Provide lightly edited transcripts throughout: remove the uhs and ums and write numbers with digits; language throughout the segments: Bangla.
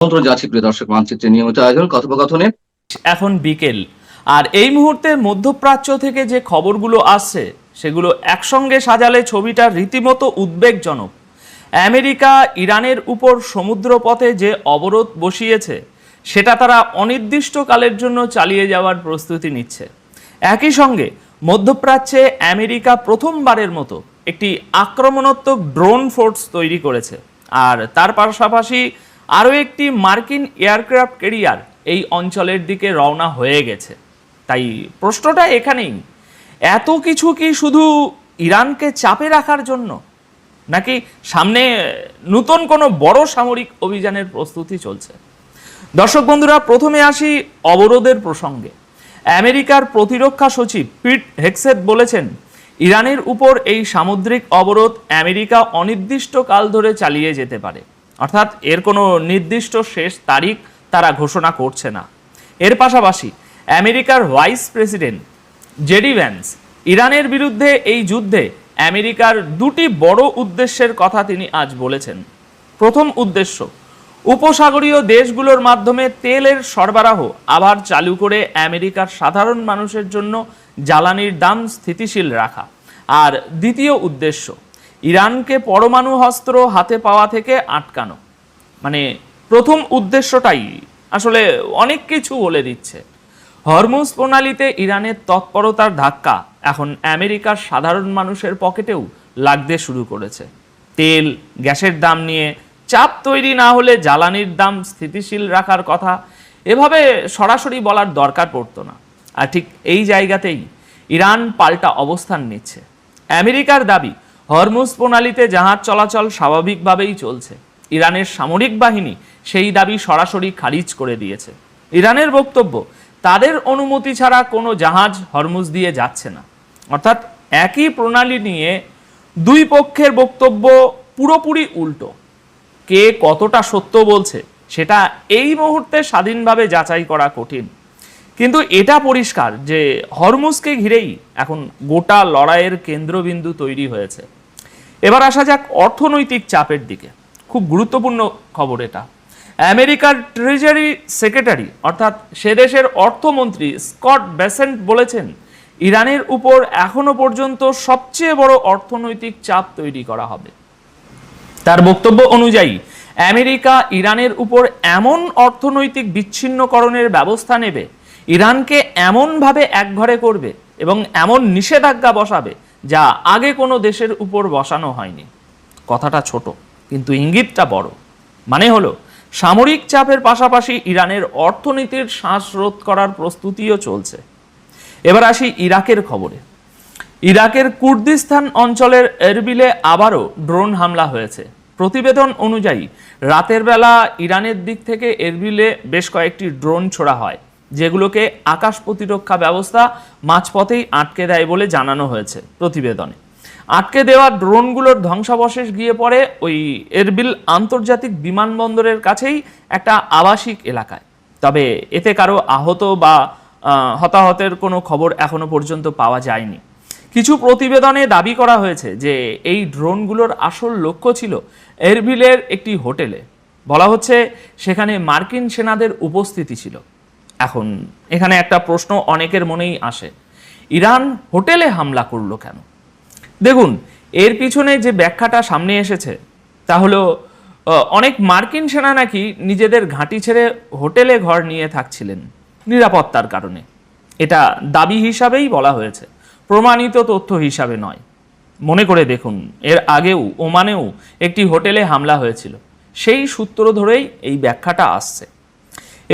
আমন্ত্রণ যাচ্ছি প্রিয় দর্শক মানচিত্রের নিয়মিত আয়োজন কথোপকথনে। এখন বিকেল, আর এই মুহূর্তে মধ্যপ্রাচ্য থেকে যে খবরগুলো আসছে সেগুলো একসঙ্গে সাজালে ছবিটা রীতিমতো উদ্বেগজনক। আমেরিকা ইরানের উপর সমুদ্রপথে যে অবরোধ বসিয়েছে সেটা তারা অনির্দিষ্টকালের জন্য চালিয়ে যাওয়ার প্রস্তুতি নিচ্ছে। একই সঙ্গে মধ্যপ্রাচ্যে আমেরিকা প্রথমবারের মতো একটি আক্রমণাত্মক ড্রোন ফোর্স তৈরি করেছে, আর তার পাশাপাশি আরও একটি মার্কিন এয়ারক্রাফট ক্যারিয়ার এই অঞ্চলের দিকে রওনা হয়ে গেছে। তাই প্রশ্নটা এখানেই, এত কিছু কি শুধু ইরানকে চাপে রাখার জন্য, নাকি সামনে নতুন কোনো বড় সামরিক অভিযানের প্রস্তুতি চলছে? দর্শক বন্ধুরা, প্রথমে আসি অবরোধের প্রসঙ্গে। আমেরিকার প্রতিরক্ষা সচিব পিট হেগসেথ বলেছেন, ইরানের উপর এই সামুদ্রিক অবরোধ আমেরিকা অনির্দিষ্টকাল ধরে চালিয়ে যেতে পারে। অর্থাৎ এর কোনো নির্দিষ্ট শেষ তারিখ তারা ঘোষণা করছে না। এর পাশাপাশি আমেরিকার ভাইস প্রেসিডেন্ট জেডি ভ্যান্স ইরানের বিরুদ্ধে এই যুদ্ধে আমেরিকার দুটি বড় উদ্দেশ্যের কথা তিনি আজ বলেছেন। প্রথম উদ্দেশ্য, উপসাগরীয় দেশগুলোর মাধ্যমে তেলের সরবরাহ আবার চালু করে আমেরিকার সাধারণ মানুষের জন্য জ্বালানির দাম স্থিতিশীল রাখা। আর দ্বিতীয় উদ্দেশ্য, ইরানকে পরমাণু অস্ত্র হাতে পাওয়া থেকে আটকানো। মানে প্রথম উদ্দেশ্যটাই আসলে অনেক কিছু বলে দিচ্ছে। হরমুজ প্রণালীতে ইরানের তৎপরতার ধাক্কা এখন আমেরিকার সাধারণ মানুষের পকেটেও লাগতে শুরু করেছে। তেল গ্যাসের দাম নিয়ে চাপ তৈরি না হলে জ্বালানির দাম স্থিতিশীল রাখার কথা এভাবে সরাসরি বলার দরকার পড়তো না। আর ঠিক এই জায়গাতেই ইরান পাল্টা অবস্থান নিচ্ছে। আমেরিকার দাবি, হরমুজ প্রণালীতে জাহাজ চলাচল স্বাভাবিকভাবেই চলছে। ইরানের সামরিক বাহিনী সেই দাবি সরাসরি খারিজ করে দিয়েছে। ইরানের বক্তব্য, তাদের অনুমতি ছাড়া কোনো জাহাজ হরমুজ দিয়ে যাচ্ছে না। অর্থাৎ একই প্রণালী নিয়ে দুই পক্ষের বক্তব্য পুরোপুরি উল্টো। কে কতটা সত্য বলছে সেটা এই মুহূর্তে স্বাধীনভাবে যাচাই করা কঠিন, কিন্তু এটা পরিষ্কার যে হরমুজকে ঘিরেই এখন গোটা লড়াইয়ের কেন্দ্রবিন্দু তৈরি হয়েছে। এবার আসা যাক অর্থনৈতিক চাপের দিকে। খুব গুরুত্বপূর্ণ খবর এটা। আমেরিকার ট্রেজারি সেক্রেটারি অর্থাৎ সে দেশের অর্থমন্ত্রী স্কট বেসেন্ট বলেছেন, ইরানের উপর এখনো পর্যন্ত সবচেয়ে বড় অর্থনৈতিক চাপ তৈরি করা হবে। তার বক্তব্য অনুযায়ী আমেরিকা ইরানের উপর এমন অর্থনৈতিক বিচ্ছিন্নকরণের ব্যবস্থা নেবে, ইরানকে এমনভাবে একঘরে করবে এবং এমন নিষেধাজ্ঞা বসাবে যা আগে কোনো দেশের উপর বসানো হয়নি। কথাটা ছোট কিন্তু ইঙ্গিতটা বড়। মানে হলো, সামরিক চাপের পাশাপাশি ইরানের অর্থনীতির শ্বাসরোধ করার প্রস্তুতিও চলছে। এবার আসি ইরাকের খবরে। ইরাকের কুর্দিস্তান অঞ্চলের এরবিলে আবারও ড্রোন হামলা হয়েছে। প্রতিবেদন অনুযায়ী রাতের বেলা ইরানের দিক থেকে এরবিলে বেশ কয়েকটি ড্রোন ছোড়া হয়, যেগুলোকে আকাশ প্রতিরক্ষা ব্যবস্থা মাঝপথেই আটকে দেয় বলে জানানো হয়েছে প্রতিবেদনে। আটকে দেওয়া ড্রোনগুলোর ধ্বংসাবশেষ গিয়ে পড়ে ওই এরবিল আন্তর্জাতিক বিমানবন্দরের কাছেই একটা আবাসিক এলাকায়। তবে এতে কারো আহত বা হতাহতের কোনো খবর এখনো পর্যন্ত পাওয়া যায়নি। কিছু প্রতিবেদনে দাবি করা হয়েছে যে এই ড্রোনগুলোর আসল লক্ষ্য ছিল এরবিলের একটি হোটেলে। বলা হচ্ছে সেখানে মার্কিন সেনাদের উপস্থিতি ছিল। এখন এখানে একটা প্রশ্ন অনেকের মনেই আসে, ইরান হোটেলে হামলা করলো কেন? দেখুন, এর পিছনে যে ব্যাখ্যাটা সামনে এসেছে তা হলো, অনেক মার্কিন সেনা নাকি নিজেদের ঘাঁটি ছেড়ে হোটেলে ঘর নিয়ে থাকছিলেন নিরাপত্তার কারণে। এটা দাবি হিসাবেই বলা হয়েছে, প্রমাণিত তথ্য হিসাবে নয়। মনে করে দেখুন, এর আগেও ওমানেও একটি হোটেলে হামলা হয়েছিল। সেই সূত্র ধরেই এই ব্যাখ্যাটা আসছে।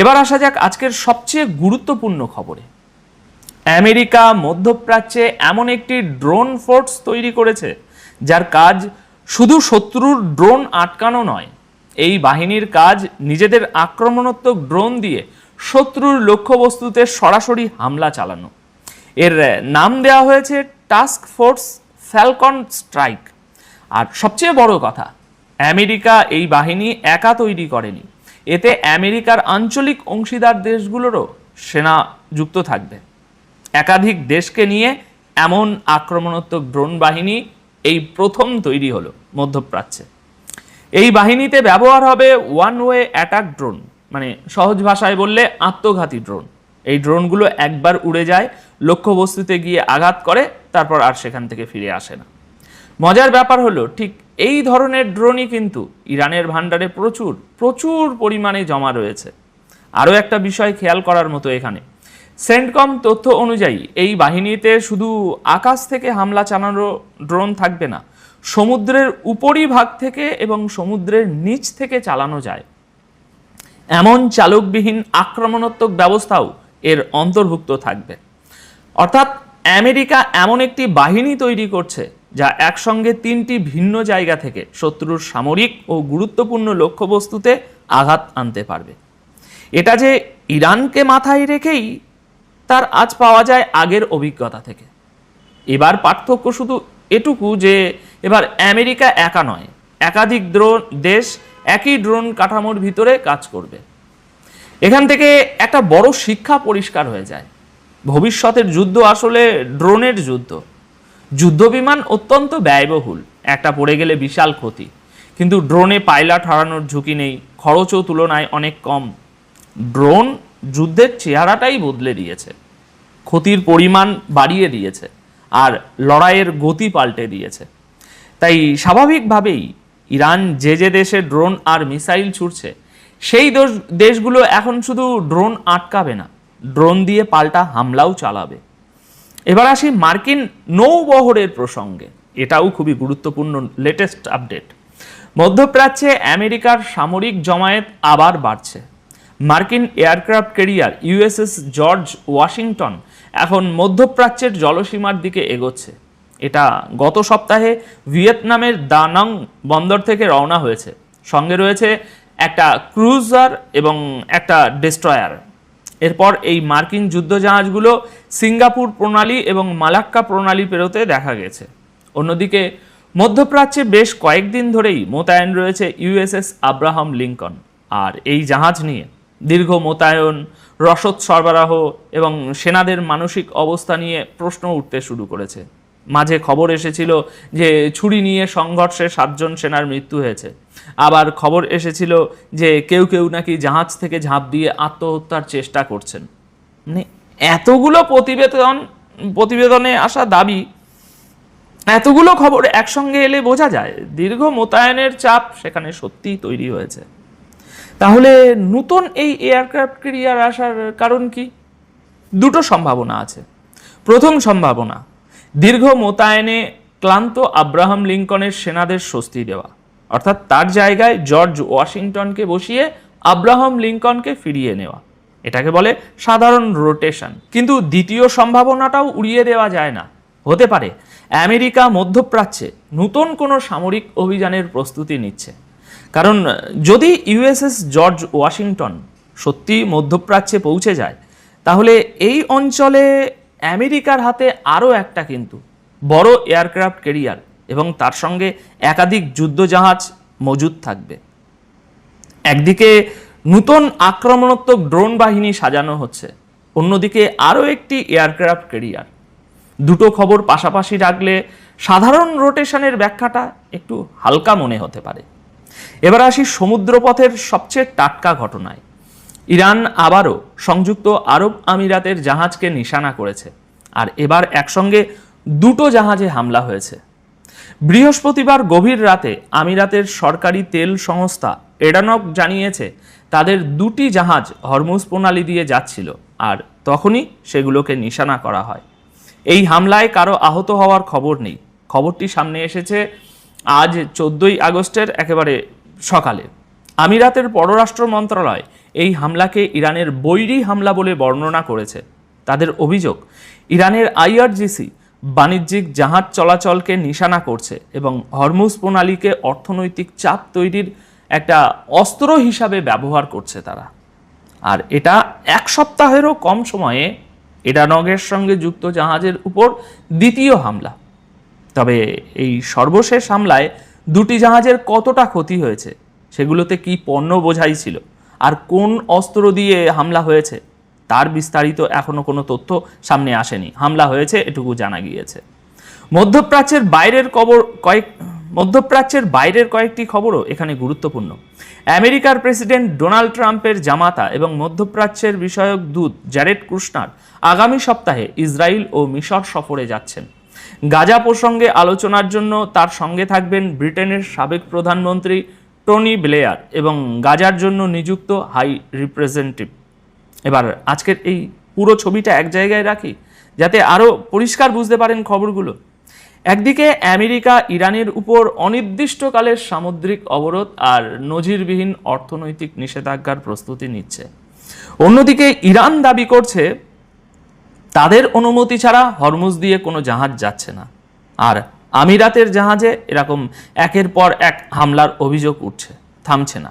এবার আসা যাক আজকের সবচেয়ে গুরুত্বপূর্ণ খবরে। আমেরিকা মধ্যপ্রাচ্যে এমন একটি ড্রোন ফোর্স তৈরি করেছে যার কাজ শুধু শত্রুর ড্রোন আটকানো নয়, এই বাহিনীর কাজ নিজেদের আক্রমণাত্মক ড্রোন দিয়ে শত্রুর লক্ষ্যবস্তুতে সরাসরি হামলা চালানো। এর নাম দেওয়া হয়েছে টাস্ক ফোর্স ফ্যালকন স্ট্রাইক। আর সবচেয়ে বড় কথা, আমেরিকা এই বাহিনী একা তৈরি করেনি, এতে আমেরিকার আঞ্চলিক অংশীদার দেশগুলোরও সেনা যুক্ত থাকবে। একাধিক দেশকে নিয়ে এমন আক্রমণাত্মক ড্রোন বাহিনী এই প্রথম তৈরি হলো মধ্যপ্রাচ্যে। এই বাহিনীতে ব্যবহার হবে ওয়ান ওয়ে অ্যাটাক ড্রোন, মানে সহজ ভাষায় বললে আত্মঘাতী ড্রোন। এই ড্রোনগুলো একবার উড়ে যায়, লক্ষ্যবস্তুতে গিয়ে আঘাত করে, তারপর আর সেখান থেকে ফিরে আসে না। মজার ব্যাপার হলো ঠিক এই ধরনের ড্রোনই কিন্তু ইরানের ভান্ডারে প্রচুর প্রচুর পরিমাণে জমা রয়েছে। আরও একটা বিষয় খেয়াল করার মতো এখানে, সেন্টকম তথ্য অনুযায়ী এই বাহিনীতে শুধু আকাশ থেকে হামলা চালানো ড্রোন থাকবে না, সমুদ্রের উপরিভাগ থেকে এবং সমুদ্রের নিচ থেকে চালানো যায় এমন চালকবিহীন আক্রমণাত্মক ব্যবস্থাও এর অন্তর্ভুক্ত থাকবে। অর্থাৎ আমেরিকা এমন একটি বাহিনী তৈরি করছে যা একসঙ্গে 3টি ভিন্ন জায়গা থেকে শত্রুর সামরিক ও গুরুত্বপূর্ণ লক্ষ্যবস্তুতে আঘাত আনতে পারবে। এটা যে ইরানকে মাথায় রেখেই তার আজ পাওয়া যায় আগের অভিজ্ঞতা থেকে। এবার পার্থক্য শুধু এটুকু যে এবার আমেরিকা একা নয়, একাধিক দেশ একই ড্রোন কাঠামোর ভিতরে কাজ করবে। এখান থেকে একটা বড় শিক্ষা পরিষ্কার হয়ে যায়, ভবিষ্যতের যুদ্ধ আসলে ড্রোনের যুদ্ধ। যুদ্ধবিমান অত্যন্ত ব্যয়বহুল, একটা পড়ে গেলে বিশাল ক্ষতি, কিন্তু ড্রোনে পাইলট হারানোর ঝুঁকি নেই, খরচও তুলনায় অনেক কম। ড্রোন যুদ্ধের চেহারাটাই বদলে দিয়েছে, ক্ষতির পরিমাণ বাড়িয়ে দিয়েছে আর লড়াইয়ের গতি পাল্টে দিয়েছে। তাই স্বাভাবিকভাবেই ইরান যে দেশে ড্রোন আর মিসাইল ছুটছে সেই দেশগুলো এখন শুধু ড্রোন আটকাবে না, ড্রোন দিয়ে পাল্টা হামলাও চালাবে। এবার আসি মার্কিন নৌবহরের প্রসঙ্গে, এটাও খুবই গুরুত্বপূর্ণ লেটেস্ট আপডেট। মধ্যপ্রাচ্যে আমেরিকার সামরিক জমায়েত আবার বাড়ছে। মার্কিন aircraft carrier USS George Washington এখন মধ্যপ্রাচ্যের জলসীমার দিকে এগোচ্ছে। এটা গত সপ্তাহে ভিয়েতনামের দা নং বন্দর থেকে রওনা হয়েছে, সঙ্গে রয়েছে একটা ক্রুজার এবং একটা ডেস্ট্রয়ার। এরপর এই মার্কিন যুদ্ধজাহাজগুলো সিঙ্গাপুর প্রণালী এবং মালাক্কা প্রণালী পেরোতে দেখা গেছে। অন্যদিকে মধ্যপ্রাচ্যে বেশ কয়েকদিন ধরেই মোতায়েন রয়েছে ইউএসএস আব্রাহাম লিঙ্কন, আর এই জাহাজ নিয়ে দীর্ঘ মোতায়েন, রসদ সরবরাহ এবং সেনাদের মানসিক অবস্থা নিয়ে প্রশ্ন উঠতে শুরু করেছে। মাঝে খবর এসেছিল যে ছুরি নিয়ে সংঘর্ষে 7 জন সেনার মৃত্যু হয়েছে, আবার খবর এসেছিল যে কেউ কেউ নাকি জাহাজ থেকে ঝাঁপ দিয়ে আত্মহত্যার চেষ্টা করছেন। মানে এতগুলো প্রতিবেদনে আসা দাবি, এতগুলো খবর একসঙ্গে এলে বোঝা যায় দীর্ঘ মোতায়েনের চাপ সেখানে সত্যিই তৈরি হয়েছে। তাহলে নতুন এই এয়ারক্রাফট ক্যারিয়ার আসার কারণ কি? দুটো সম্ভাবনা আছে। প্রথম সম্ভাবনা, দীর্ঘ মোতায়েনে ক্লান্ত আব্রাহাম লিঙ্কনের সেনাদের স্বস্তি দেওয়া, অর্থাৎ তার জায়গায় জর্জ ওয়াশিংটনকে বসিয়ে আব্রাহাম লিঙ্কনকে ফিরিয়ে নেওয়া। এটাকে বলে সাধারণ রোটেশন। কিন্তু দ্বিতীয় সম্ভাবনাটাও উড়িয়ে দেওয়া যায় না। হতে পারে আমেরিকা মধ্যপ্রাচ্যে নতুন কোনো সামরিক অভিযানের প্রস্তুতি নিচ্ছে। কারণ যদি ইউএসএস জর্জ ওয়াশিংটন সত্যি মধ্যপ্রাচ্যে পৌঁছে যায়, তাহলে এই অঞ্চলে আমেরিকার হাতে আরও একটা কিন্তু বড় এয়ারক্রাফট ক্যারিয়ার এবং তার সঙ্গে একাধিক যুদ্ধজাহাজ মজুদ থাকবে। একদিকে নতুন আক্রমণাত্মক ড্রোন বাহিনী সাজানো হচ্ছে, অন্যদিকে আরও একটি এয়ারক্রাফট ক্যারিয়ার। দুটো খবর পাশাপাশি রাখলে সাধারণ রোটেশনের ব্যাখ্যাটা একটু হালকা মনে হতে পারে। এবার আসি সমুদ্রপথের সবচেয়ে টাটকা ঘটনায়। ইরান আবারও সংযুক্ত আরব আমিরাতের জাহাজকে নিশানা করেছে, আর এবার একসঙ্গে দুটো জাহাজে হামলা হয়েছে। বৃহস্পতিবার গভীর রাতে আমিরাতের সরকারি তেল সংস্থা এডানক জানিয়েছে তাদের 2টি জাহাজ হরমুজ প্রণালী দিয়ে যাচ্ছিল, আর তখনই সেগুলোকে নিশানা করা হয়। এই হামলায় কারো আহত হওয়ার খবর নেই। খবরটি সামনে এসেছে আজ 14ই আগস্টের একেবারে সকালে। আমিরাতের পররাষ্ট্র মন্ত্রণালয় এই হামলাকে ইরানের বৈরী হামলা বলে বর্ণনা করেছে। তাদের অভিযোগ, ইরানের আইআরজিসি বাণিজ্যিক জাহাজ চলাচলকে নিশানা করছে এবং হরমুজ প্রণালীকে অর্থনৈতিক চাপ তৈরির একটা অস্ত্র হিসাবে ব্যবহার করছে তারা। আর এটা 1 সপ্তাহেরও কম সময়ে এডানগের সঙ্গে যুক্ত জাহাজের উপর দ্বিতীয় হামলা। তবে এই সর্বশেষ হামলায় 2টি জাহাজের কতটা ক্ষতি হয়েছে, সেগুলোতে কি পণ্য বোঝাই ছিল, আর কোন অস্ত্র দিয়ে হামলা হয়েছে, তার বিস্তারিত এখনো কোনো তথ্য সামনে আসেনি। হামলা হয়েছে এটুকু জানা গিয়েছে। মধ্যপ্রাচ্যের বাইরের মধ্যপ্রাচ্যের বাইরের কয়েকটি খবরও এখানে গুরুত্বপূর্ণ। আমেরিকার প্রেসিডেন্ট ডোনাল্ড ট্রাম্পের জামাতা এবং মধ্যপ্রাচ্যের বিষয়ক দূত জ্যারেড কুশনার আগামী সপ্তাহে ইসরায়েল ও মিশর সফরে যাচ্ছেন। গাজা প্রসঙ্গে আলোচনার জন্য তার সঙ্গে থাকবেন ব্রিটেনের সাবেক প্রধানমন্ত্রী টনি ব্লেয়ার এবং গাজার জন্য নিযুক্ত হাই রিপ্রেজেন্টেটিভ। এবার আজকের এই পুরো ছবিটা এক জায়গায় রাখি যাতে আরও পরিষ্কার বুঝতে পারেন খবরগুলো। একদিকে আমেরিকা ইরানের উপর অনির্দিষ্টকালের সামুদ্রিক অবরোধ আর নজিরবিহীন অর্থনৈতিক নিষেধাজ্ঞার প্রস্তুতি নিচ্ছে, অন্যদিকে ইরান দাবি করছে তাদের অনুমতি ছাড়া হরমুজ দিয়ে কোনো জাহাজ যাচ্ছে না, আর আমিরাতের জাহাজে এরকম একের পর এক হামলার অভিযোগ উঠছে, থামছে না।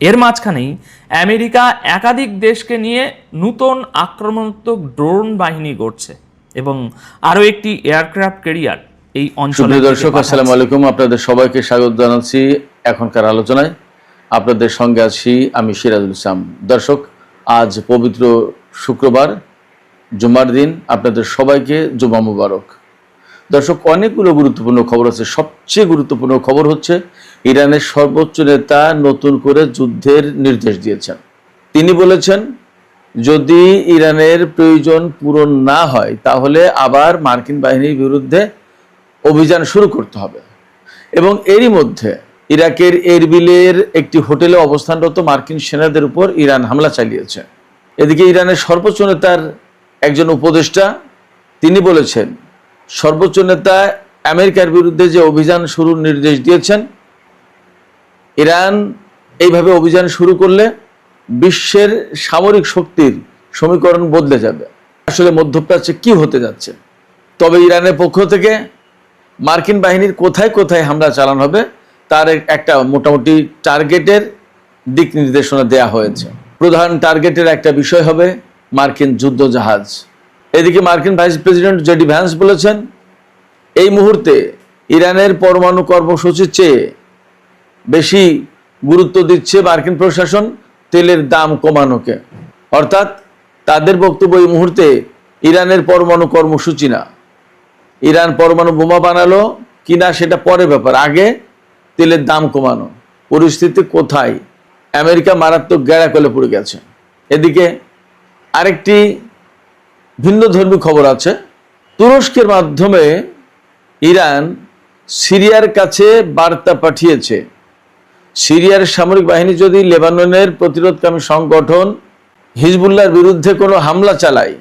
এর মাঝখানেই আমেরিকা একাধিক দেশকে নিয়ে নূতন আক্রমণাত্মক ড্রোন বাহিনী গড়ছে এবং আরও একটি এয়ারক্রাফট ক্যারিয়ার এই অঞ্চলে। দর্শক আসসালামু আলাইকুম, আপনাদের সবাইকে স্বাগত জানাচ্ছি এখনকার আলোচনায়। আপনাদের সঙ্গে আছি আমি সিরাজুল ইসলাম। দর্শক, আজ পবিত্র শুক্রবার, জুমার দিন। আপনাদের সবাইকে জুমা মুবারক। দর্শক, অনেকগুলো গুরুত্বপূর্ণ খবর আছে। সবচেয়ে গুরুত্বপূর্ণ খবর হচ্ছে ইরানের সর্বোচ্চ নেতা নতুন করে যুদ্ধের নির্দেশ দিয়েছেন। তিনি বলেছেন যদি ইরানের প্রয়োজন পূরণ না হয় তাহলে আবার মার্কিন বাহিনীর বিরুদ্ধে অভিযান শুরু করতে হবে। এবং এরই মধ্যে ইরাকের এরবিলের একটি হোটেলে অবস্থানরত মার্কিন সেনাদের উপর ইরান হামলা চালিয়েছে। এদিকে ইরানের সর্বোচ্চ নেতার একজন উপদেষ্টা তিনি বলেছেন সর্বোচ্চ নেতা আমেরিকার বিরুদ্ধে যে অভিযান শুরুর নির্দেশ দিয়েছেন, ইরান এইভাবে অভিযান শুরু করলে বিশ্বের সামরিক শক্তির সমীকরণ বদলে যাবে। আসলে মধ্যপ্রাচ্যে কি হতে যাচ্ছে? তবে ইরানের পক্ষ থেকে মার্কিন বাহিনীর কোথায় কোথায় হামলা চালানো হবে তার একটা মোটামুটি টার্গেটের দিক নির্দেশনা দেয়া হয়েছে। প্রধান টার্গেটের একটা বিষয় হবে মার্কিন যুদ্ধ জাহাজ। এদিকে মার্কিন ভাইস প্রেসিডেন্ট জেডি ভ্যান্স বলেছেন এই মুহূর্তে ইরানের পরমাণু কর্মসূচির চেয়ে বেশি গুরুত্ব দিচ্ছে মার্কিন প্রশাসন তেলের দাম কমানোকে। অর্থাৎ তাদের বক্তব্য এই মুহূর্তে ইরানের পরমাণু কর্মসূচি না, ইরান পরমাণু বোমা বানালো কিনা সেটা পরের ব্যাপার, আগে তেলের দাম কমানো। পরিস্থিতি কোথায়? আমেরিকা মারাত্মক গ্যাড়াকলে পড়ে গেছে। এদিকে আরেকটি ভিন্ন ধর্মী খবর আছে। তুরস্কের মাধ্যমে ইরান সিরিয়ার কাছে বার্তা পাঠিয়েছে সিরিয়ার সামরিক বাহিনী যদি লেবাননের প্রতিরোধকামী সংগঠন হিজবুল্লাহর বিরুদ্ধে কোনো হামলা চালায়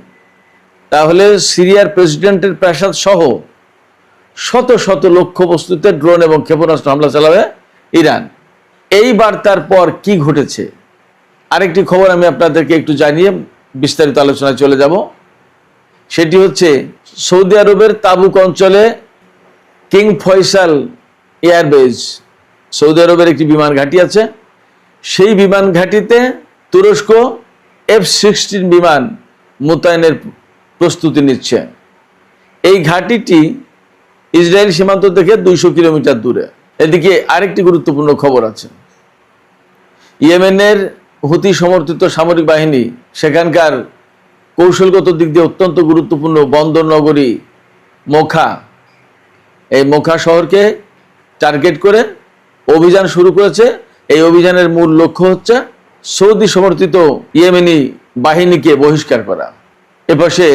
তাহলে সিরিয়ার প্রেসিডেন্টের প্রাসাদ সহ শত শত লক্ষ্যবস্তুতে ড্রোন এবং ক্ষেপণাস্ত্র হামলা চালাবে ইরান। এই বার্তার পর কি ঘটেছে আরেকটি খবর আমি আপনাদেরকে একটু জানিয়ে বিস্তারিত আলোচনায় চলে যাব। সেটি হচ্ছে সৌদি আরবের তাবুক অঞ্চলে কিং ফয়সাল এয়ারবেজ, সৌদি আরবের একটি বিমান ঘাঁটি আছে। সেই বিমান ঘাঁটিতে তুরস্ক F-16 বিমান মোতায়েনের প্রস্তুতি নিচ্ছে। এই ঘাঁটিটি ইসরায়েল সীমান্ত থেকে 200 কিলোমিটার দূরে। এদিকে আরেকটি গুরুত্বপূর্ণ খবর আছে। ইয়েমেনের হুতি সমর্থিত সামরিক বাহিনী সেখানকার কৌশলগত দিক দিয়ে অত্যন্ত গুরুত্বপূর্ণ বন্দর নগরী মোখা, এই মোখা শহরকে টার্গেট করে অভিযান শুরু করেছে। এই অভিযানের মূল লক্ষ্য হচ্ছে সৌদি সমর্থিত ইয়েমেনি বাহিনীকে বহিষ্কার করা। এপাশে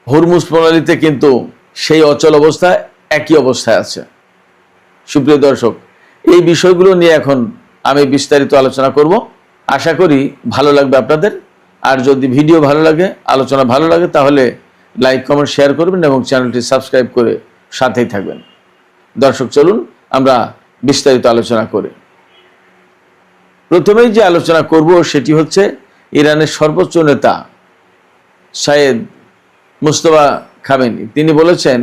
হরমুজ প্রণালীতে কিন্তু সেই অচল অবস্থা একই অবস্থায় আছে। সুপ্রিয় দর্শক, এই বিষয়গুলো নিয়ে এখন আমি বিস্তারিত আলোচনা করব। আশা করি ভালো লাগবে আপনাদের। আর যদি ভিডিও ভালো লাগে, আলোচনা ভালো লাগে, তাহলে লাইক কমেন্ট শেয়ার করবেন এবং চ্যানেলটি সাবস্ক্রাইব করে সাথেই থাকবেন। দর্শক, চলুন আমরা বিস্তারিত আলোচনা করি। প্রথমেই যে আলোচনা করব সেটি হচ্ছে ইরানের সর্বোচ্চ নেতা সাইয়েদ মুজতবা খামেনি। তিনি বলেছেন,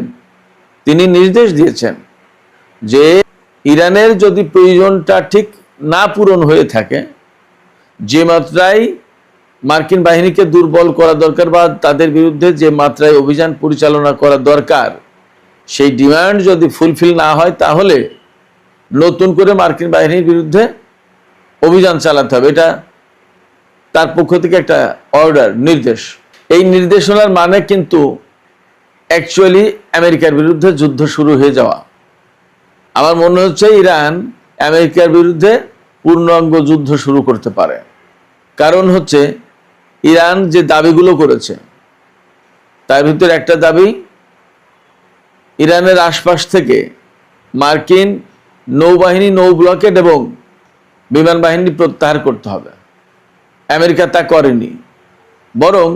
তিনি নির্দেশ দিয়েছেন যে ইরানের যদি প্রয়োজনটা ঠিক না পূরণ হয়ে থাকে, যে মাত্রায় মার্কিন বাহিনীকে দুর্বল করা দরকার বা তাদের বিরুদ্ধে যে মাত্রায় অভিযান পরিচালনা করা দরকার, সেই ডিমান্ড যদি ফুলফিল না হয় তাহলে নতুন করে মার্কিন বাহিনীর বিরুদ্ধে অভিযান চালাতে হবে। এটা তার পক্ষ থেকে একটা অর্ডার, নির্দেশ। এই নির্দেশনার মানে কিন্তু অ্যাকচুয়ালি আমেরিকার বিরুদ্ধে যুদ্ধ শুরু হয়ে যাওয়া। আমার মনে হচ্ছে ইরান আমেরিকার বিরুদ্ধে পূর্ণাঙ্গ যুদ্ধ শুরু করতে পারে। কারণ হচ্ছে ইরান যে দাবিগুলো করেছে তার ভিতরে একটা দাবি, ইরানের আশপাশ থেকে মার্কিন নৌবাহিনী, নৌ ব্লকেড এবং বিমান বাহিনী প্রত্যাহার করতে হবে। আমেরিকা তা করেনি, বরং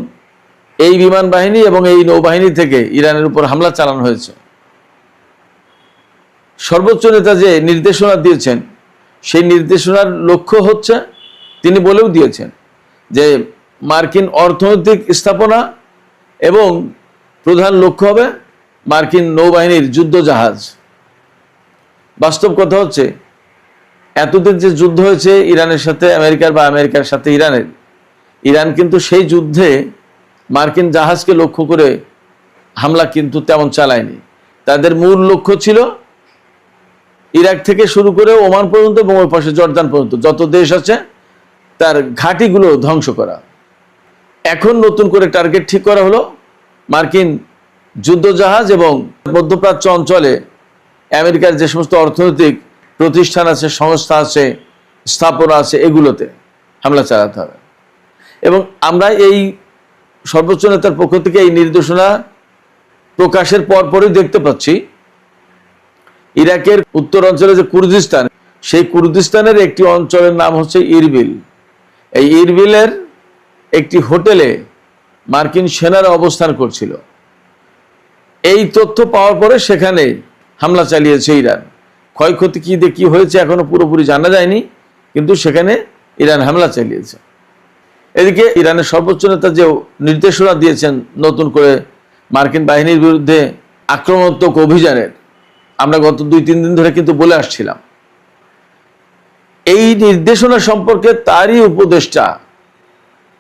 এই বিমান বাহিনী এবং এই নৌবাহিনী থেকে ইরানের উপর হামলা চালানো হয়েছে। সর্বোচ্চ নেতা যে নির্দেশনা দিয়েছেন সেই নির্দেশনার লক্ষ্য হচ্ছে, তিনি বলেও দিয়েছেন যে মার্কিন অর্থনৈতিক স্থাপনা এবং প্রধান লক্ষ্য হবে মার্কিন নৌবাহিনীর যুদ্ধ জাহাজ। বাস্তব কথা হচ্ছে, এতদিন যে যুদ্ধ হয়েছে ইরানের সাথে আমেরিকার বা আমেরিকার সাথে ইরানের, ইরান কিন্তু সেই যুদ্ধে মার্কিন জাহাজকে লক্ষ্য করে হামলা কিন্তু তেমন চালায়নি। তাদের মূল লক্ষ্য ছিল ইরাক থেকে শুরু করে ওমান পর্যন্ত এবং ওই পাশে জর্দান পর্যন্ত যত দেশ আছে তার ঘাঁটিগুলো ধ্বংস করা। এখন নতুন করে টার্গেট ঠিক করা হলো মার্কিন যুদ্ধজাহাজ এবং মধ্যপ্রাচ্য অঞ্চলে আমেরিকার যে সমস্ত অর্থনৈতিক প্রতিষ্ঠান আছে, সংস্থা আছে, স্থাপনা আছে, এগুলোতে হামলা চালাতে হবে। এবং আমরা এই সর্বোচ্চ নেতার পক্ষ থেকে এই নির্দেশনা প্রকাশের পরপরই দেখতে পাচ্ছি ইরাকের উত্তর অঞ্চলে যে কুর্দিস্তান, সেই কুর্দিস্তানের একটি অঞ্চলের নাম হচ্ছে ইরবিল। এই ইরবিলের একটি হোটেলে মার্কিন সেনারা অবস্থান করছিল। এই তথ্য পাওয়ার পরে সেখানে হামলা চালিয়েছে ইরান। ক্ষয়ক্ষতি কি হয়েছে এখনো পুরোপুরি জানা যায়নি, কিন্তু সেখানে ইরান হামলা চালিয়েছে। এদিকে ইরানের সর্বোচ্চ নেতা যে নির্দেশনা দিয়েছেন নতুন করে মার্কিন বাহিনীর বিরুদ্ধে আক্রমণাত্মক অভিযানের, আমরা গত 2-3 দিন ধরে কিন্তু বলে আসছিলাম। এই নির্দেশনা সম্পর্কে তারই উপদেষ্টা,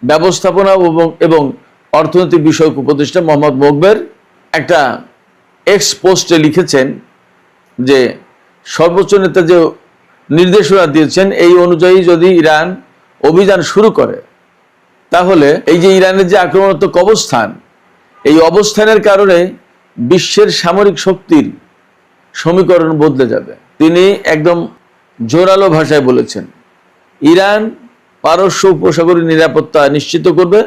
ব্যবস্থাপনা এবং অর্থনৈতিক বিষয়ক উপদেষ্টা মোহাম্মদ মোকবের একটা এক্স পোস্টে লিখেছেন যে সর্বোচ্চ নেতা যে নির্দেশনা দিয়েছেন এই অনুযায়ী যদি ইরান অভিযান শুরু করে, তাহলে এই যে ইরানের যে আক্রমণাত্মক অবস্থান, এই অবস্থানের কারণে বিশ্বের সামরিক শক্তির সমীকরণ বদলে যাবে। তিনি একদম জোরালো ভাষায় বলেছেন, ইরান পারস্য উপসাগরীয় নিরাপত্তা নিশ্চিত করবে,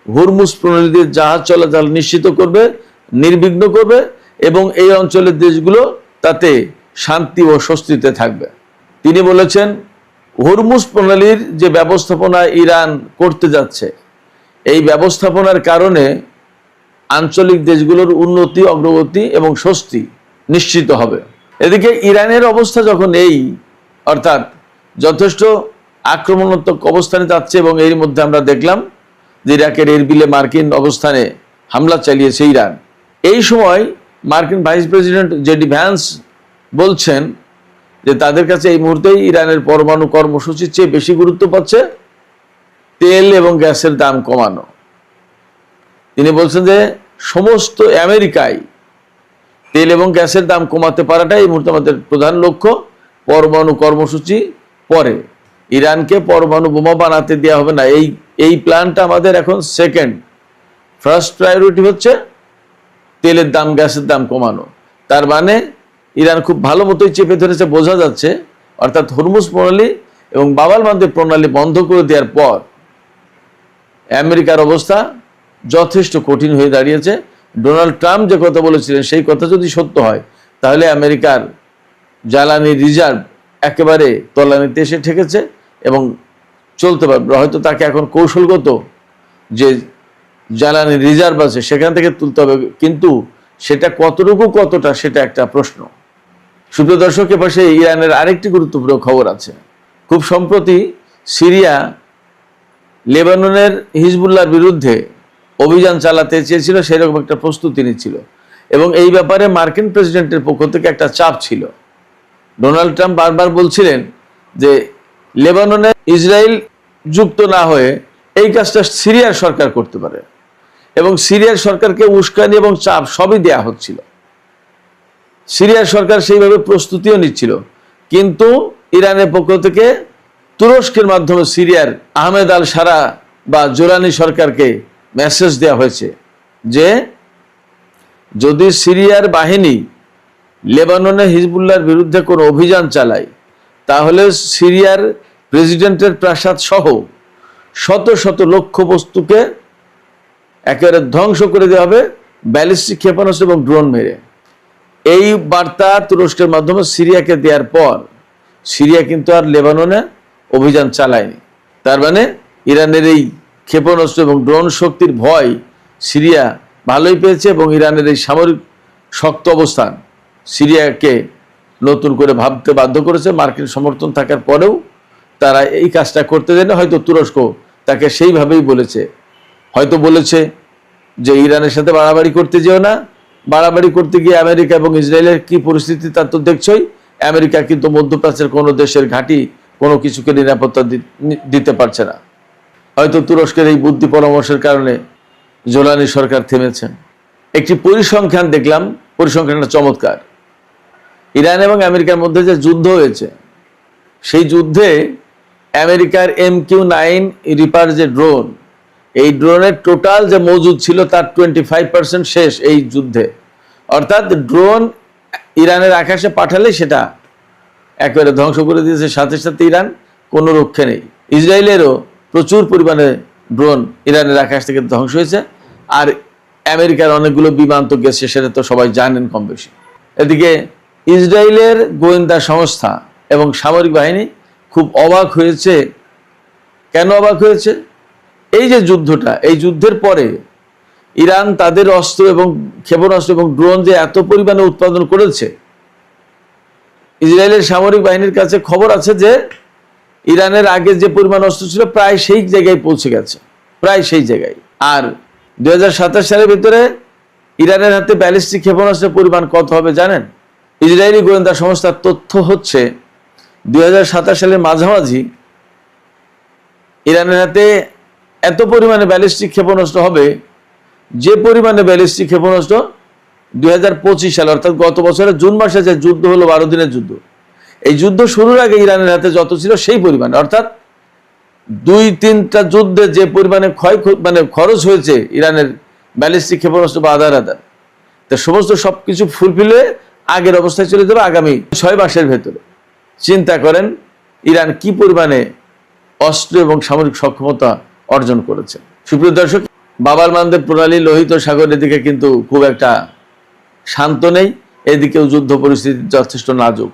হরমুজ প্রণালী দিয়ে জাহাজ চলাচল নিশ্চিত করবে, নির্বিঘ্ন করবে এবং এই অঞ্চলের দেশগুলো তাতে শান্তি ও স্বস্তিতে থাকবে। তিনি বলেছেন, হরমুজ প্রণালীর যে ব্যবস্থাপনা ইরান করতে যাচ্ছে, এই ব্যবস্থাপনার কারণে আঞ্চলিক দেশগুলোর উন্নতি, অগ্রগতি এবং স্বস্তি নিশ্চিত হবে। এদিকে ইরানের অবস্থা যখন এই, অর্থাৎ যথেষ্ট আক্রমণাত্মক অবস্থানে যাচ্ছে এবং এর মধ্যে আমরা দেখলাম যে ইরাকের এরবিলে মার্কিন অবস্থানে হামলা চালিয়েছে ইরান। এই সময় মার্কিন ভাইস প্রেসিডেন্ট জেডি ভ্যান্স বলছেন যে তাদের কাছে এই মুহূর্তেই ইরানের পরমাণু কর্মসূচির চেয়ে বেশি গুরুত্ব পাচ্ছে তেল এবং গ্যাসের দাম কমানো। তিনি বলছেন যে সমস্ত আমেরিকায় তেল এবং গ্যাসের দাম কমাতে পারাটাই এই মুহূর্তে আমাদের প্রধান লক্ষ্য। পরমাণু কর্মসূচি পরে, ইরানকে পরমাণু বোমা বানাতে দেওয়া হবে না, এই প্ল্যানটা আমাদের এখন সেকেন্ড। ফার্স্ট প্রায়োরিটি হচ্ছে তেলের দাম, গ্যাসের দাম কমানো। তার মানে ইরান খুব ভালো মতোই চেপে ধরেছে বোঝা যাচ্ছে। অর্থাৎ হরমুজ প্রণালী এবং বাব-আল মানদেব প্রণালী বন্ধ করে দেওয়ার পর আমেরিকার অবস্থা যথেষ্ট কঠিন হয়ে দাঁড়িয়েছে। ডোনাল্ড ট্রাম্প যে কথা বলেছিলেন সেই কথা যদি সত্য হয়, তাহলে আমেরিকার জ্বালানি রিজার্ভ একেবারে তলানিতে এসে ঠেকেছে এবং চলতে পারবে। হয়তো তাকে এখন কৌশলগত যে জ্বালানি রিজার্ভ আছে সেখান থেকে তুলতে হবে, কিন্তু সেটা কতটা সেটা একটা প্রশ্ন। সুপ্রিয় দর্শক, এপাশে ইরানের আরেকটি গুরুত্বপূর্ণ খবর আছে। খুব সম্প্রতি সিরিয়া লেবাননের হিজবুল্লাহর বিরুদ্ধে অভিযান চালাতে চেয়েছিল, সেরকম একটা প্রস্তুতি নিচ্ছিল এবং এই ব্যাপারে মার্কিন প্রেসিডেন্টের পক্ষ থেকে একটা চাপ ছিল। ডোনাল্ড ট্রাম্প বারবার বলছিলেন যে লেবাননে ইসরায়েল যুক্ত না হয়ে এই কাজটা সিরিয়ার সরকার করতে পারে এবং সিরিয়ার সরকারকে উস্কানি এবং চাপ সবই দেয়া হচ্ছিল। সিরিয়ার সরকার সেইভাবে প্রস্তুতিও নিচ্ছিল, কিন্তু ইরানের পক্ষ থেকে তুরস্কের মাধ্যমে সিরিয়ার আহমেদ আল সারা বা জোরানি সরকারকে মেসেজ দেওয়া হয়েছে যে যদি সিরিয়ার বাহিনী লেবাননে হিজবুল্লাহর বিরুদ্ধে কোনো অভিযান চালায়, তাহলে সিরিয়ার প্রেসিডেন্টের প্রাসাদ সহ শত শত লক্ষ্যবস্তুকে একেবারে ধ্বংস করে দেওয়া হবে ব্যালিস্টিক ক্ষেপণাস্ত্র এবং ড্রোন মেরে। এই বার্তা তুরস্কের মাধ্যমে সিরিয়াকে দেওয়ার পর সিরিয়া কিন্তু আর লেবাননে অভিযান চালায়নি। তার মানে ইরানের এই ক্ষেপণাস্ত্র এবং ড্রোন শক্তির ভয় সিরিয়া ভালোই পেয়েছে, এবং ইরানের এই সামরিক শক্ত অবস্থান সিরিয়াকে নতুন করে ভাবতে বাধ্য করেছে। মার্কিন সমর্থন থাকার পরেও তারা এই কাজটা করতে দেয় না। হয়তো তুরস্ক তাকে সেইভাবেই বলেছে, হয়তো বলেছে যে ইরানের সাথে বাড়াবাড়ি করতে যেও না, বাড়াবাড়ি করতে গিয়ে আমেরিকা এবং ইসরায়েলের কি পরিস্থিতি তা তো দেখছই। আমেরিকা কিন্তু মধ্যপ্রাচ্যের কোনো দেশের ঘাঁটি কোনো কিছুকে নিরাপত্তা দিতে পারছে না। হয়তো তুরস্কের এই বুদ্ধি পরামর্শের কারণে জোলানি সরকার থেমেছেন। একটি পরিসংখ্যান দেখলাম, পরিসংখ্যানটা চমৎকার। ইরান এবং আমেরিকার মধ্যে যে যুদ্ধ হয়েছে, সেই যুদ্ধে আমেরিকার MQ-9 রিপার যে ড্রোন, এই ড্রোনের টোটাল যে মজুদ ছিল তার 25% শেষ এই যুদ্ধে। অর্থাৎ ড্রোন ইরানের আকাশে পাঠালে সেটা একেবারে ধ্বংস করে দিয়েছে, সাথে সাথে ইরান কোনো রক্ষে নেই। ইসরায়েলেরও প্রচুর পরিমাণে ড্রোন ইরানের আকাশ থেকে ধ্বংস হয়েছে, আর আমেরিকার অনেকগুলো বিমান তো গেছে, সেটা তো সবাই জানেন কম বেশি। এদিকে ইসরায়েলের গোয়েন্দা সংস্থা এবং সামরিক বাহিনী খুব অবাক হয়েছে। কেন অবাক হয়েছে? এই যে যুদ্ধটা, এই যুদ্ধের পরে ইরান তাদের অস্ত্র এবং ক্ষেপণাস্ত্র এবং ড্রোন যে এত পরিমাণে উৎপাদন করেছে, ইসরায়েলের সামরিক বাহিনীর কাছে খবর আছে যে ইরানের আগে যে পরিমাণ অস্ত্র ছিল প্রায় সেই জায়গায় পৌঁছে গেছে, প্রায় সেই জায়গায়। আর 2027 সালের ভিতরে ইরানের হাতে ব্যালিস্টিক ক্ষেপণাস্ত্রের পরিমাণ কত হবে জানেন? ইসরায়েলি গোয়েন্দা সংস্থার তথ্য হচ্ছে 2027 সালের মাঝামাঝি ইরানের হাতে এত পরিমাণে ব্যালিস্টিক ক্ষেপণাস্ত্র হবে, যে পরিমাণে ব্যালিস্টিক ক্ষেপণাস্ত্র 2025 সালে অর্থাৎ গত বছরের জুন মাসে যে যুদ্ধ হলো, 12 দিনের যুদ্ধ, এই যুদ্ধ শুরুর আগে ইরানের হাতে যত ছিল সেই পরিমাণে। অর্থাৎ 2-3টা যুদ্ধে যে পরিমাণে খরচ হয়েছে ইরানের ব্যালিস্টিক ক্ষেপণাস্ত্র বা আধার তো সমস্ত সবকিছু ফুলফিল হয়ে আগের অবস্থায় চলে যাবে আগামী 6 মাসের ভেতরে। চিন্তা করেন ইরান কি পরিমাণে অস্ত্র এবং সামরিক সক্ষমতা অর্জন করেছে। সুপ্রিয় দর্শক, বাবার মানদেব প্রণালী লোহিত সাগরের দিকে কিন্তু খুব একটা শান্ত নেই, এদিকেও যুদ্ধ পরিস্থিতি যথেষ্ট নাজুক।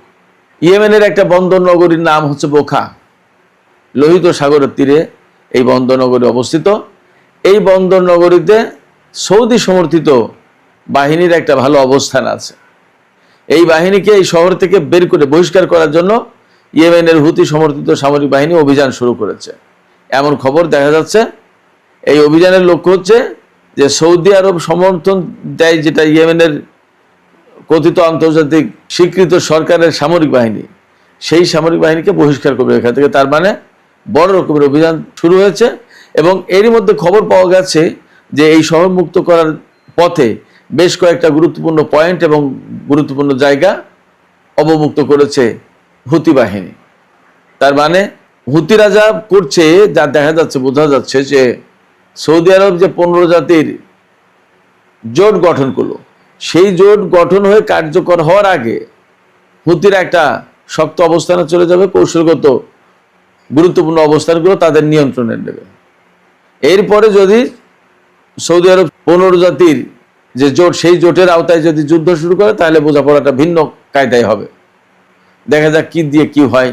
ইয়েমেনের একটা বন্দর নগরীর নাম হচ্ছে বোখা, লোহিত সাগরের তীরে এই বন্দর নগরী অবস্থিত। এই বন্দর নগরীতে সৌদি সমর্থিত বাহিনীর একটা ভালো অবস্থান আছে। এই বাহিনীকে এই শহর থেকে বের করে বহিষ্কার করার জন্য ইয়েমেনের হুতি সমর্থিত সামরিক বাহিনী অভিযান শুরু করেছে, এমন খবর দেখা যাচ্ছে। এই অভিযানের লক্ষ্য হচ্ছে যে সৌদি আরব সমর্থন দেয় যেটা ইয়েমেনের কথিত আন্তর্জাতিক স্বীকৃত সরকারের সামরিক বাহিনী, সেই সামরিক বাহিনীকে বহিষ্কার করবে এখান থেকে। তার মানে বড় রকমের অভিযান শুরু হয়েছে, এবং এরই মধ্যে খবর পাওয়া গেছে যে এই শহর মুক্ত করার পথে বেশ কয়েকটা গুরুত্বপূর্ণ পয়েন্ট এবং গুরুত্বপূর্ণ জায়গা অবমুক্ত করেছে হুতি বাহিনী। তার মানে হুতিরা যা করছে, যা দেখা যাচ্ছে, বোঝা যাচ্ছে যে সৌদি আরব যে 15 জাতির জোট গঠন করলো, সেই জোট গঠন হয়ে কার্যকর হওয়ার আগে হুতিরা একটা শক্ত অবস্থানে চলে যাবে, কৌশলগত গুরুত্বপূর্ণ অবস্থানগুলো তাদের নিয়ন্ত্রণে নেবে। এরপরে যদি সৌদি আরব 15 জাতির যে জোট, সেই জোটের আওতায় যদি যুদ্ধ শুরু করে, তাহলে বোঝাপড়াটা ভিন্ন কায়দায় হবে। দেখা যাক কি দিয়ে কি হয়,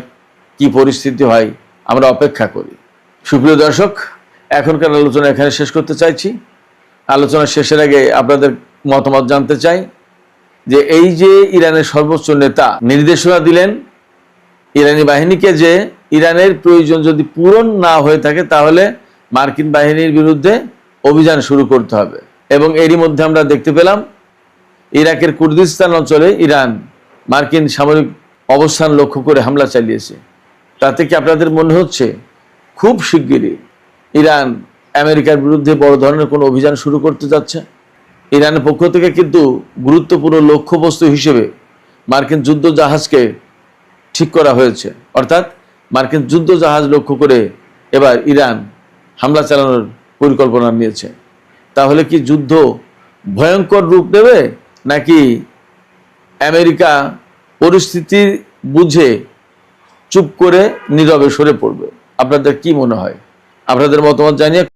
কি পরিস্থিতি হয়, আমরা অপেক্ষা করি। সুপ্রিয় দর্শক, এখনকার আলোচনা এখানে শেষ করতে চাইছি। আলোচনা শেষের আগে আপনাদের মতামত জানতে চাই যে এই যে ইরানের সর্বোচ্চ নেতা নির্দেশনা দিলেন ইরানি বাহিনীকে যে ইরানের প্রয়োজন যদি পূরণ না হয়ে থাকে তাহলে মার্কিন বাহিনীর বিরুদ্ধে অভিযান শুরু করতে হবে, এবং এরই মধ্যে আমরা দেখতে পেলাম ইরাকের কুর্দিস্তান অঞ্চলে ইরান মার্কিন সামরিক অবস্থান লক্ষ্য করে হামলা চালিয়েছে। তাতে কি আপনাদের মনে হচ্ছে খুব শিগগিরই ইরান আমেরিকার বিরুদ্ধে বড় ধরনের কোনো অভিযান শুরু করতে যাচ্ছে? ইরানের পক্ষ থেকে কিন্তু গুরুত্বপূর্ণ লক্ষ্যবস্তু হিসেবে মার্কিন যুদ্ধ জাহাজকে ঠিক করা হয়েছে, অর্থাৎ মার্কিন যুদ্ধ জাহাজ লক্ষ্য করে এবার ইরান হামলা চালানোর পরিকল্পনা নিয়েছে। তাহলে কি যুদ্ধ ভয়ঙ্কর রূপ নেবে, নাকি আমেরিকা পরিস্থিতি বুঝে চুপ করে নীরবে সরে পড়বে? আপনাদের কি মনে হয়? আপনাদের মতামত জানিয়ে